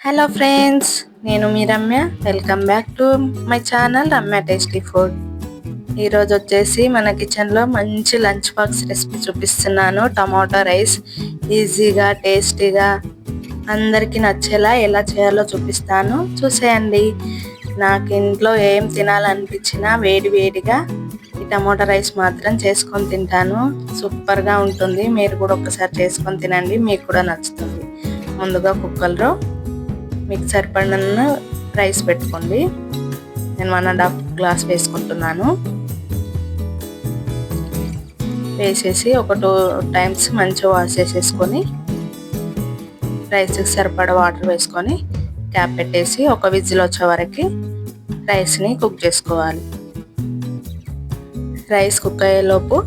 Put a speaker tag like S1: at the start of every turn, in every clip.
S1: Hello friends, నేను మీ Ramya. Welcome back to my channel Ramya tasty food. ఈరోజు వచ్చేసి మన కిచెన్లో మంచి లంచ్ బాక్స్ రెసిపీ చూపిస్తున్నాను. టమాటో రైస్ ఈజీగా టేస్టీగా అందరికీ నచ్చేలా ఎలా చేయాలో చూపిస్తాను, చూసేయండి. నాకు ఇంట్లో ఏం తినాలనిపించినా వేడి వేడిగా ఈ టమాటో రైస్ మాత్రం చేసుకొని తింటాను. సూపర్గా ఉంటుంది. మీరు కూడా ఒకసారి చేసుకొని తినండి, మీకు కూడా నచ్చుతుంది. ముందుగా కుక్కర్లో మీకు సరిపడిన రైస్ పెట్టుకోండి. నేను 1.5 గ్లాస్ వేసుకుంటున్నాను. వేసేసి ఒక 2 టైమ్స్ మంచిగా వాష్ చేసేసుకొని రైస్కి సరిపడ వాటర్ వేసుకొని క్యాప్ పెట్టేసి ఒక విజిల్ వచ్చే వరకు రైస్ని కుక్ చేసుకోవాలి. రైస్ కుక్ అయ్యేలోపు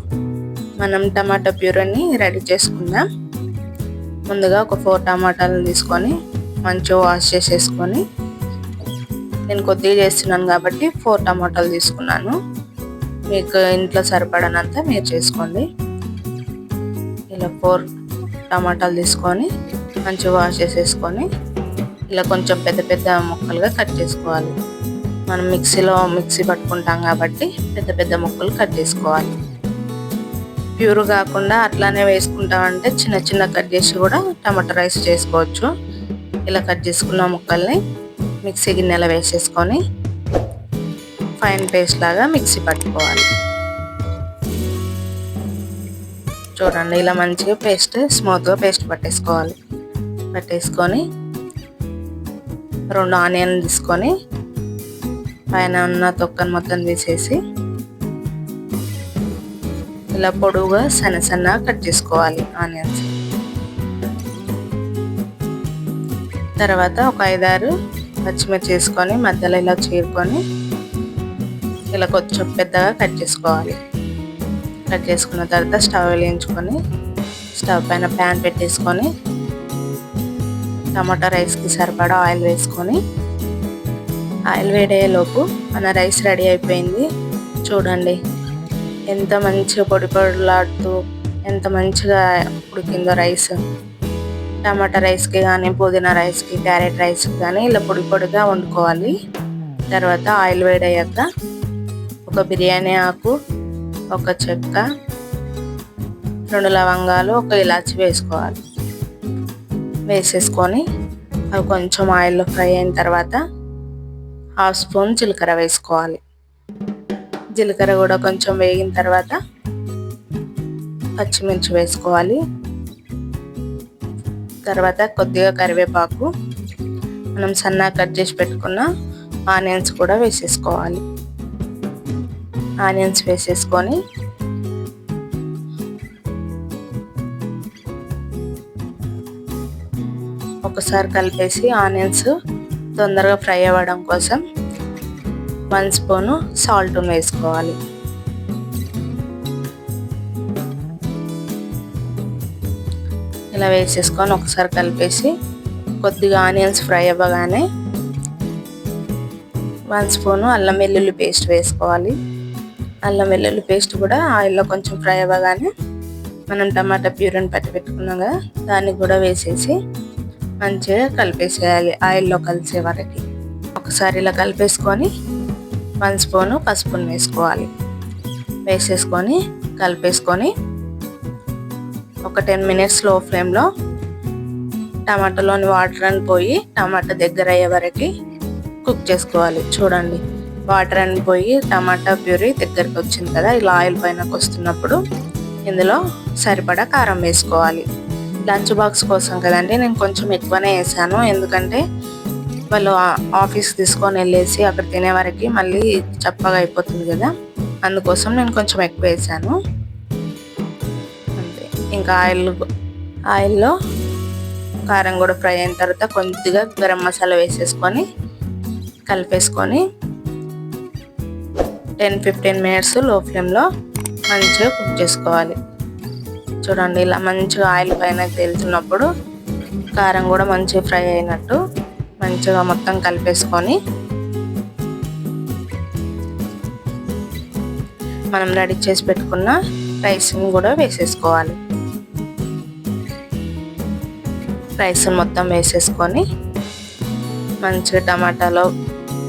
S1: మనం టమాటా ప్యూరీని రెడీ చేసుకుందాం. ముందుగా ఒక 4 టమాటాలు తీసుకొని మంచిగా వాష్ చేసేసుకొని, నేను కొద్దిగా చేస్తున్నాను కాబట్టి 4 టమాటాలు తీసుకున్నాను. మీకు ఇంట్లో సరిపడనంత మీరు చేసుకోండి. ఇలా 4 టమాటాలు తీసుకొని మంచిగా వాష్ చేసేసుకొని ఇలా కొంచెం పెద్ద పెద్ద ముక్కలుగా కట్ చేసుకోవాలి. మనం మిక్సీ పట్టుకుంటాం కాబట్టి పెద్ద పెద్ద ముక్కలు కట్ చేసుకోవాలి. ప్యూర్ కాకుండా అట్లానే వేసుకుంటామంటే చిన్న చిన్న కట్ చేసి కూడా టమాటా రైస్ చేసుకోవచ్చు. ఇలా కట్ చేసుకున్న ముక్కల్ని మిక్సీ గిన్నెలో వేసేసుకొని ఫైన్ పేస్ట్ లాగా మిక్సీ పట్టుకోవాలి. చూడండి, ఇలా మంచిగా స్మూత్గా పేస్ట్ పట్టేసుకొని 2 ఆనియన్ తీసుకొని పైన ఉన్న తొక్కను మొత్తం తీసేసి ఇలా పొడువుగా సన్నగా కట్ చేసుకోవాలి ఆనియన్స్. తర్వాత ఒక 5-6 పచ్చిమిర్చి వేసుకొని మధ్యలో ఇలా చీరుకొని ఇలా కొంచెం పెద్దగా కట్ చేసుకోవాలి. కట్ చేసుకున్న తర్వాత స్టవ్ వెలిగించుకొని స్టవ్ పైన ప్యాన్ పెట్టేసుకొని టమాటా రైస్కి సరిపడా ఆయిల్ వేసుకొని, ఆయిల్ వేడయ్యేలోపు మన రైస్ రెడీ అయిపోయింది. చూడండి ఎంత మంచిగా పొడిలాడుతూ ఎంత మంచిగా ఉడికిందో రైస్. టమాటా రైస్కి కానీ పుదీనా రైస్కి క్యారెట్ రైస్కి కానీ ఇలా పొడిగా వండుకోవాలి. తర్వాత ఆయిల్ వేడయ్యాక ఒక బిర్యానీ ఆకు, ఒక చెక్క, 2 లవంగాలు, ఒక ఇలాచి వేసుకోవాలి. వేసేసుకొని అవి కొంచెం ఆయిల్లో ఫ్రై అయిన తర్వాత 1/2 స్పూన్ జీలకర్ర వేసుకోవాలి. జీలకర్ర కూడా కొంచెం వేగిన తర్వాత పచ్చిమిర్చి వేసుకోవాలి. తర్వాత కొద్దిగా కరివేపాకు, మనం సన్నగా కట్ చేసి పెట్టుకున్న ఆనియన్స్ కూడా వేసేసుకోవాలి. ఆనియన్స్ వేసేసుకొని ఒకసారి కలిపేసి ఆనియన్స్ తొందరగా ఫ్రై అవ్వడం కోసం 1 స్పూను సాల్ట్ వేసుకోవాలి. ఇలా వేసేసుకొని ఒకసారి కలిపేసి కొద్దిగా ఆనియన్స్ ఫ్రై అవ్వగానే 1 స్పూను అల్లం వెల్లుల్లి పేస్ట్ వేసుకోవాలి. అల్లం వెల్లుల్లి పేస్ట్ కూడా ఆయిల్లో కొంచెం ఫ్రై అవ్వగానే మనం టమాటా ప్యూరీని పెట్టుకున్నాం కదా, దాన్ని కూడా వేసేసి మంచిగా కలిపేసేయాలి. ఆయిల్లో కలిసే వరకు ఒకసారి ఇలా కలిపేసుకొని 1 స్పూను పసుపుని వేసుకోవాలి. వేసేసుకొని కలిపేసుకొని ఒక 10 మినిట్స్ లో ఫ్లేమ్లో టమాటాలోని వాటర్ అని పోయి టమాటా దగ్గర అయ్యే వరకు కుక్ చేసుకోవాలి. చూడండి, వాటర్ అని పోయి టమాటా ప్యూరీ దగ్గరికి వచ్చింది కదా. ఇలా ఆయిల్ పైనకి వస్తున్నప్పుడు ఇందులో సరిపడా కారం వేసుకోవాలి. లంచ్ బాక్స్ కోసం కదండి, నేను కొంచెం ఎక్కువనే వేసాను. ఎందుకంటే వాళ్ళు ఆఫీస్కి తీసుకొని వెళ్ళేసి అక్కడ తినే వరకు మళ్ళీ చప్పగా అయిపోతుంది కదా, అందుకోసం నేను కొంచెం ఎక్కువ వేసాను. ఇంకా ఆయిల్లో కారం కూడా ఫ్రై అయిన తర్వాత కొద్దిగా గరం మసాలా వేసేసుకొని కలిపేసుకొని 10-15 మినిట్స్ లో ఫ్లేమ్లో మంచిగా కుక్ చేసుకోవాలి. చూడండి, ఇలా మంచిగా ఆయిల్ పైన తేలుతున్నప్పుడు కారం కూడా మంచిగా ఫ్రై అయినట్టు మంచిగా మొత్తం కలిపేసుకొని మనం రెడీ చేసి పెట్టుకున్న రైస్ని కూడా వేసేసుకోవాలి. రైస్ మొత్తం వేసేసుకొని మంచిగా టమాటాలో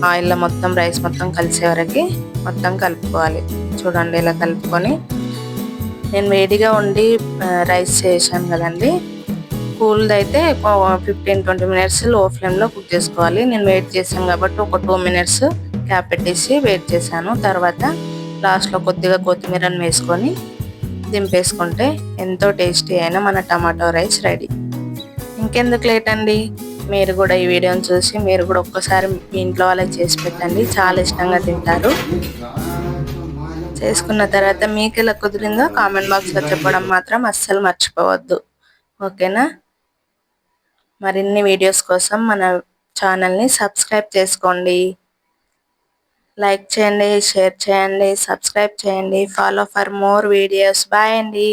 S1: ఆయిల్లో మొత్తం రైస్ మొత్తం కలిసే వరకు మొత్తం కలుపుకోవాలి. చూడండి ఇలా కలుపుకొని, నేను వేడిగా వండి రైస్ చేశాను కదండి, కూల్ది అయితే 15-20 మినిట్స్ లో ఫ్లేమ్లో కుక్ చేసుకోవాలి. నేను వెయిట్ చేశాను కాబట్టి ఒక 2 మినిట్స్ క్యాప్ పెట్టేసి వెయిట్ చేశాను. తర్వాత లాస్ట్లో కొద్దిగా కొత్తిమీరని వేసుకొని దింపేసుకుంటే ఎంతో టేస్టీ అయిన మన టమాటో రైస్ రెడీ. ఇంకెందుకు లేట్ అండి, మీరు కూడా ఈ వీడియోని చూసి మీరు కూడా ఒక్కసారి మీ ఇంట్లో వాళ్ళకి చేసి పెట్టండి, చాలా ఇష్టంగా తింటారు. చేసుకున్న తర్వాత మీకు ఎలా కుదిరిందో కామెంట్ బాక్స్లో చెప్పడం మాత్రం అస్సలు మర్చిపోవద్దు. ఓకేనా? మరిన్ని వీడియోస్ కోసం మన ఛానల్ని సబ్స్క్రైబ్ చేసుకోండి. లైక్ చేయండి, షేర్ చేయండి, సబ్స్క్రైబ్ చేయండి. Follow for more videos. Bye అండి.